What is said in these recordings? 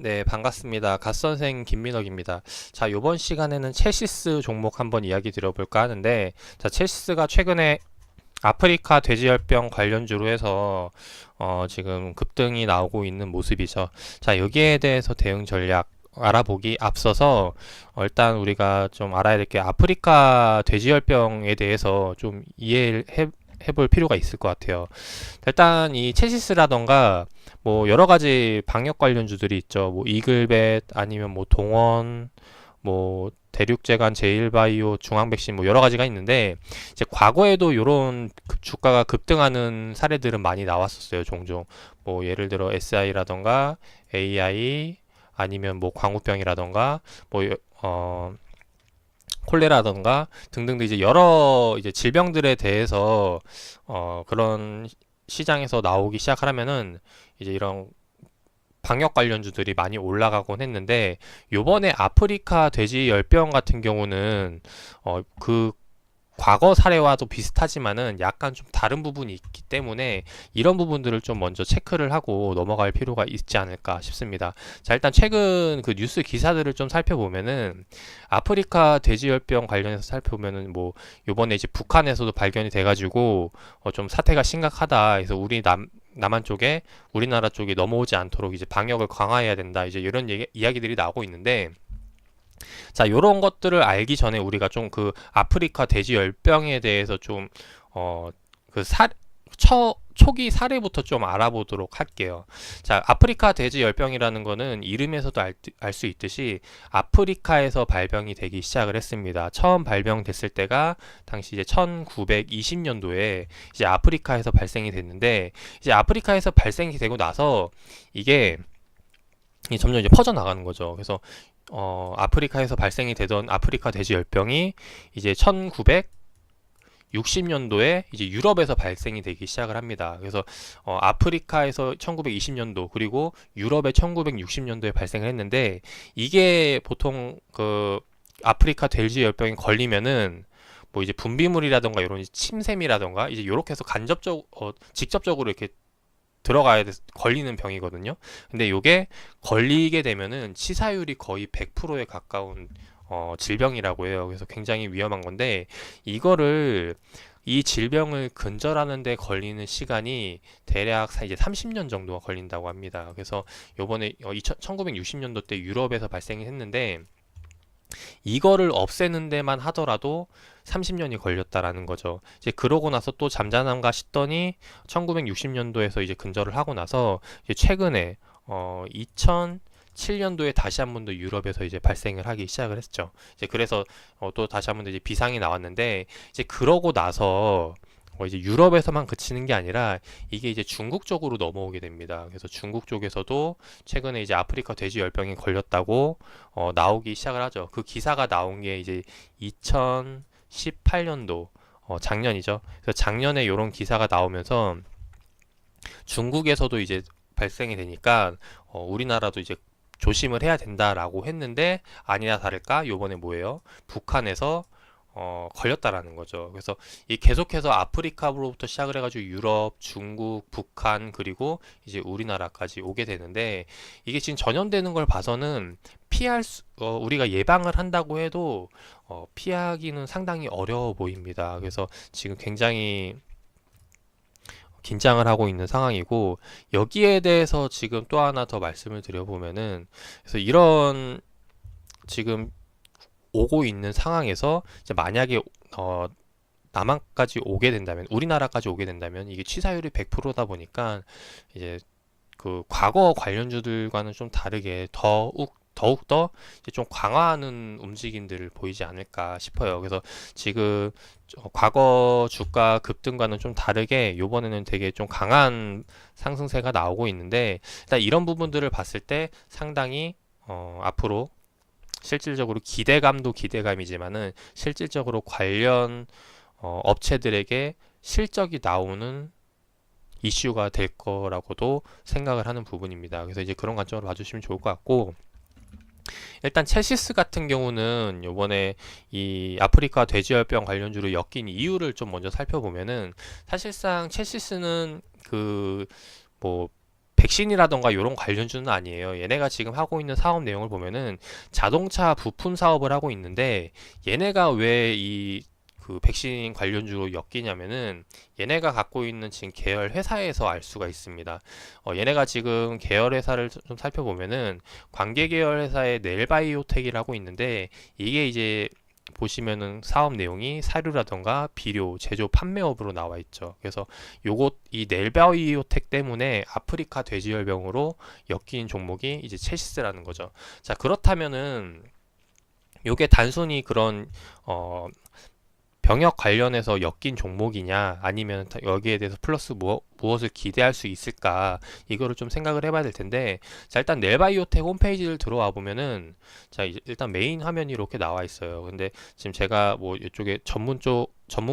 네, 반갑습니다. 갓선생 김민혁입니다. 자, 요번 시간에는 첼시스 종목 한번 이야기 드려볼까 하는데, 자, 첼시스가 최근에 아프리카 돼지열병 관련주로 해서 지금 급등이 나오고 있는 모습이죠. 자, 여기에 대해서 대응 전략 알아보기 앞서서 일단 우리가 좀 알아야 될 게 아프리카 돼지열병에 대해서 좀 이해를 해볼 필요가 있을 것 같아요. 일단 이 체시스라던가 뭐 여러 가지 방역 관련주들이 있죠. 뭐 이글벳 아니면 뭐 동원 뭐 대륙제간 제일바이오 중앙백신 뭐 여러 가지가 있는데 이제 과거에도 이런 주가가 급등하는 사례들은 많이 나왔었어요. 종종 뭐 예를 들어 SI라던가 AI 아니면 뭐 광우병이라던가 뭐 콜레라던가 등등등 이제 여러 이제 질병들에 대해서 그런 시장에서 나오기 시작하면은 이제 이런 방역 관련주들이 많이 올라가곤 했는데 요번에 아프리카 돼지 열병 같은 경우는 그 과거 사례와도 비슷하지만은 약간 좀 다른 부분이 있기 때문에 이런 부분들을 좀 먼저 체크를 하고 넘어갈 필요가 있지 않을까 싶습니다. 자, 일단 최근 그 뉴스 기사들을 좀 살펴보면은 아프리카 돼지열병 관련해서 살펴보면은 뭐 요번에 이제 북한에서도 발견이 돼가지고 좀 사태가 심각하다. 그래서 남한 쪽에 우리나라 쪽이 넘어오지 않도록 이제 방역을 강화해야 된다. 이제 이런 이야기들이 나오고 있는데 자, 요런 것들을 알기 전에 우리가 좀 그 아프리카 돼지 열병에 대해서 좀, 그 초기 사례부터 좀 알아보도록 할게요. 자, 아프리카 돼지 열병이라는 거는 이름에서도 알 수 있듯이 아프리카에서 발병이 되기 시작을 했습니다. 처음 발병됐을 때가 당시 이제 1920년도에 이제 아프리카에서 발생이 됐는데 이제 아프리카에서 발생이 되고 나서 이게 점점 이제 퍼져나가는 거죠. 그래서 아프리카에서 발생이 되던 아프리카 돼지 열병이 이제 1960년도에 이제 유럽에서 발생이 되기 시작을 합니다. 그래서 아프리카에서 1920년도 그리고 유럽의 1960년도에 발생을 했는데 이게 보통 그 아프리카 돼지 열병이 걸리면은 뭐 이제 분비물이라던가 이런 침샘이라던가 이제 요렇게 해서 직접적으로 이렇게 걸리는 병이거든요. 근데 요게 걸리게 되면은 치사율이 거의 100%에 가까운 질병이라고 해요. 그래서 굉장히 위험한 건데 이 질병을 근절하는 데 걸리는 시간이 대략 이제 30년 정도가 걸린다고 합니다. 그래서 요번에 1960년도 때 유럽에서 발생이 했는데 이거를 없애는 데만 하더라도 30년이 걸렸다라는 거죠. 이제 그러고 나서 또 잠잠한가 싶더니 1960년도에서 이제 근절을 하고 나서 이제 최근에 2007년도에 다시 한 번 더 유럽에서 이제 발생을 하기 시작을 했죠. 이제 그래서 또 다시 한 번 더 이제 비상이 나왔는데 이제 그러고 나서 이제 유럽에서만 그치는 게 아니라 이게 이제 중국 쪽으로 넘어오게 됩니다. 그래서 중국 쪽에서도 최근에 이제 아프리카 돼지 열병이 걸렸다고 나오기 시작을 하죠. 그 기사가 나온 게 이제 2018년도 작년이죠. 그래서 작년에 이런 기사가 나오면서 중국에서도 이제 발생이 되니까 우리나라도 이제 조심을 해야 된다라고 했는데 아니나 다를까 요번에 뭐예요? 북한에서 걸렸다라는 거죠. 그래서 이 계속해서 아프리카로부터 시작을 해가지고 유럽, 중국, 북한 그리고 이제 우리나라까지 오게 되는데 이게 지금 전염되는 걸 봐서는 우리가 예방을 한다고 해도 피하기는 상당히 어려워 보입니다. 그래서 지금 굉장히 긴장을 하고 있는 상황이고 여기에 대해서 지금 또 하나 더 말씀을 드려보면은 그래서 이런 지금 오고 있는 상황에서 이제 만약에 남한까지 오게 된다면 우리나라까지 오게 된다면 이게 치사율이 100%다 보니까 이제 그 과거 관련주들과는 좀 다르게 더욱더 이제 좀 강화하는 움직임들을 보이지 않을까 싶어요. 그래서 지금 과거 주가 급등과는 좀 다르게 요번에는 되게 좀 강한 상승세가 나오고 있는데 일단 이런 부분들을 봤을 때 상당히 앞으로 실질적으로 기대감도 기대감이지만은 실질적으로 관련 업체들에게 실적이 나오는 이슈가 될 거라고도 생각을 하는 부분입니다. 그래서 이제 그런 관점으로 봐주시면 좋을 것 같고 일단 첼시스 같은 경우는 요번에 이 아프리카 돼지열병 관련주로 엮인 이유를 좀 먼저 살펴보면은 사실상 첼시스는 그 뭐 백신이라던가 이런 관련주는 아니에요. 얘네가 지금 하고 있는 사업 내용을 보면은 자동차 부품 사업을 하고 있는데, 얘네가 왜 이 그 백신 관련주로 엮이냐면은 얘네가 갖고 있는 지금 계열 회사에서 알 수가 있습니다. 얘네가 지금 계열 회사를 좀 살펴보면은 관계 계열 회사의 넬바이오텍이라고 있는데, 이게 이제 보시면은 사업 내용이 사료라던가 비료, 제조, 판매업으로 나와 있죠. 그래서 요것 이 넬바이오텍 때문에 아프리카 돼지열병으로 엮인 종목이 이제 체시스라는 거죠. 자, 그렇다면은 요게 단순히 그런 병역 관련해서 엮인 종목이냐, 아니면 여기에 대해서 플러스 무엇을 기대할 수 있을까, 이거를 좀 생각을 해봐야 될 텐데, 자, 일단 넬바이오텍 홈페이지를 들어와 보면은, 자, 일단 메인 화면이 이렇게 나와 있어요. 근데 지금 제가 뭐 이쪽에 전문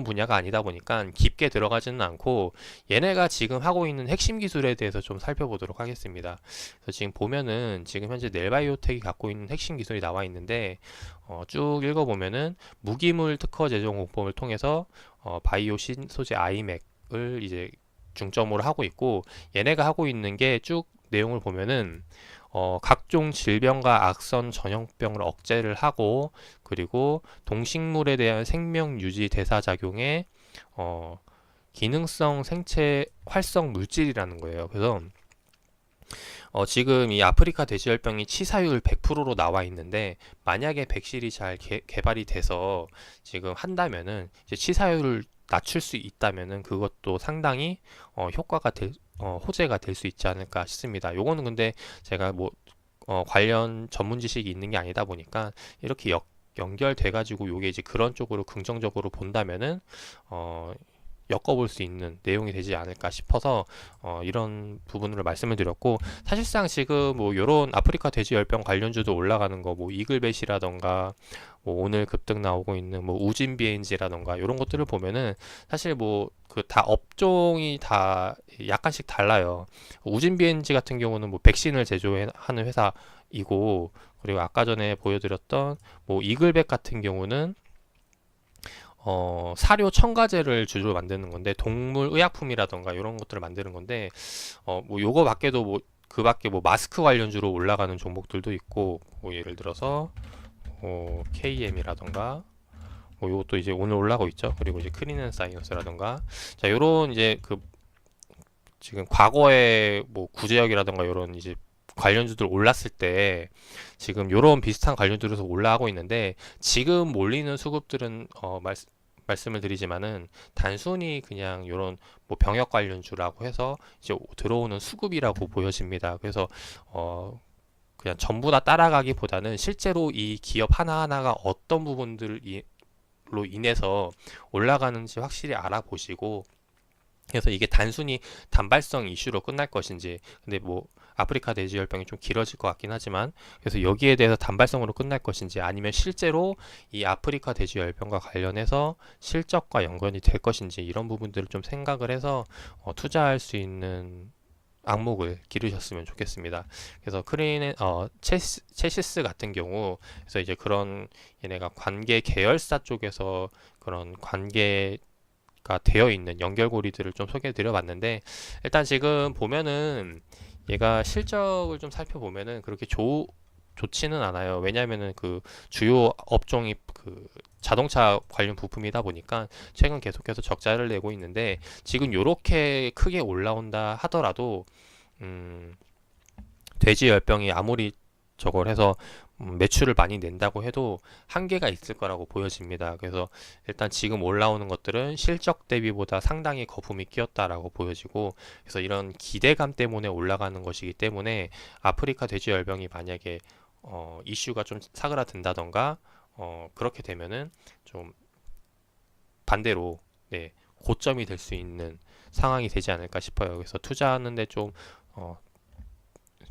분야가 아니다 보니까 깊게 들어가지는 않고, 얘네가 지금 하고 있는 핵심 기술에 대해서 좀 살펴보도록 하겠습니다. 그래서 지금 보면은 지금 현재 넬바이오텍이 갖고 있는 핵심 기술이 나와 있는데, 쭉 읽어보면은 무기물 특허 제정 공법을 통해서 바이오 신소재 아이맥을 이제 중점으로 하고 있고, 얘네가 하고 있는 게 쭉 내용을 보면은 각종 질병과 악성 전염병을 억제를 하고, 그리고 동식물에 대한 생명 유지 대사 작용에 기능성 생체 활성 물질이라는 거예요. 그래서 지금 이 아프리카 돼지열병이 치사율 100%로 나와 있는데, 만약에 백신이 잘 개발이 돼서 지금 한다면은 이제 치사율을 낮출 수 있다면은 그것도 상당히 효과가 호재가 될 수 있지 않을까 싶습니다. 요거는 근데 제가 뭐 관련 전문 지식이 있는 게 아니다 보니까 이렇게 연결돼 가지고 요게 이제 그런 쪽으로 긍정적으로 본다면은 엮어볼 수 있는 내용이 되지 않을까 싶어서 이런 부분으로 말씀을 드렸고, 사실상 지금 뭐 요런 아프리카 돼지열병 관련주도 올라가는 거, 뭐 이글벳이라던가 뭐 오늘 급등 나오고 있는 뭐 우진 비엔지라던가 이런 것들을 보면은 사실 뭐 그 다 업종이 다 약간씩 달라요. 우진 비엔지 같은 경우는 뭐 백신을 제조하는 회사이고, 그리고 아까 전에 보여드렸던 뭐 이글벳 같은 경우는 사료 첨가제를 주로 만드는 건데, 동물 의약품이라던가 이런 것들을 만드는 건데, 뭐 요거 밖에도 뭐 그 밖에 뭐 마스크 관련주로 올라가는 종목들도 있고, 뭐 예를 들어서 KM이라던가 뭐 요것도 이제 오늘 올라가고 있죠. 그리고 이제 크린앤사이언스라던가, 자, 요런 이제 그 지금 과거에 뭐 구제역이라던가 이런 이제 관련주들 올랐을 때 지금 요런 비슷한 관련주에서 올라가고 있는데, 지금 몰리는 수급들은 말씀을 드리지만은 단순히 그냥 요런 뭐 병역 관련주라고 해서 이제 들어오는 수급이라고 보여집니다. 그래서 그냥 전부 다 따라가기보다는 실제로 이 기업 하나하나가 어떤 부분들로 인해서 올라가는지 확실히 알아보시고, 그래서 이게 단순히 단발성 이슈로 끝날 것인지, 근데 뭐 아프리카 돼지열병이 좀 길어질 것 같긴 하지만, 그래서 여기에 대해서 단발성으로 끝날 것인지, 아니면 실제로 이 아프리카 돼지열병과 관련해서 실적과 연관이 될 것인지, 이런 부분들을 좀 생각을 해서 투자할 수 있는 악목을 기르셨으면 좋겠습니다. 그래서 체시스 같은 경우, 그래서 이제 그런 얘네가 관계 계열사 쪽에서 그런 관계 가 되어 있는 연결고리들을 좀 소개해 드려 봤는데, 일단 지금 보면은 얘가 실적을 좀 살펴보면은 그렇게 좋지는 않아요. 왜냐하면은 그 주요 업종이 그 자동차 관련 부품이다 보니까 최근 계속해서 적자를 내고 있는데, 지금 요렇게 크게 올라온다 하더라도 돼지 열병이 아무리 저걸 해서 매출을 많이 낸다고 해도 한계가 있을 거라고 보여집니다. 그래서 일단 지금 올라오는 것들은 실적 대비보다 상당히 거품이 끼었다라고 보여지고, 그래서 이런 기대감 때문에 올라가는 것이기 때문에 아프리카 돼지열병이 만약에 이슈가 좀 사그라든다던가 그렇게 되면은 좀 반대로, 네, 고점이 될 수 있는 상황이 되지 않을까 싶어요. 그래서 투자하는데 좀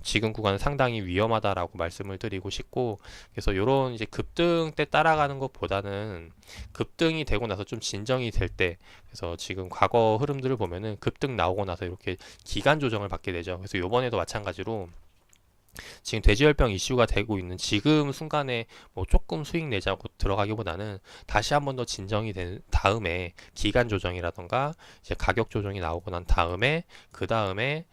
지금 구간은 상당히 위험하다라고 말씀을 드리고 싶고, 그래서 이런 이제 급등 때 따라가는 것보다는 급등이 되고 나서 좀 진정이 될 때, 그래서 지금 과거 흐름들을 보면은 급등 나오고 나서 이렇게 기간 조정을 받게 되죠. 그래서 요번에도 마찬가지로 지금 돼지열병 이슈가 되고 있는 지금 순간에 뭐 조금 수익 내자고 들어가기보다는 다시 한 번 더 진정이 된 다음에 기간 조정이라던가 이제 가격 조정이 나오고 난 다음에 그 다음에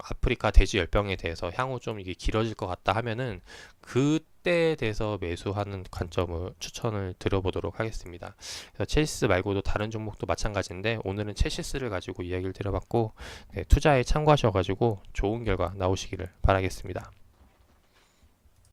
아프리카 돼지열병에 대해서 향후 좀 이게 길어질 것 같다 하면은 그때에 대해서 매수하는 관점을 추천을 드려보도록 하겠습니다. 그래서 첼시스 말고도 다른 종목도 마찬가지인데 오늘은 첼시스를 가지고 이야기를 드려봤고, 네, 투자에 참고하셔가지고 좋은 결과 나오시기를 바라겠습니다.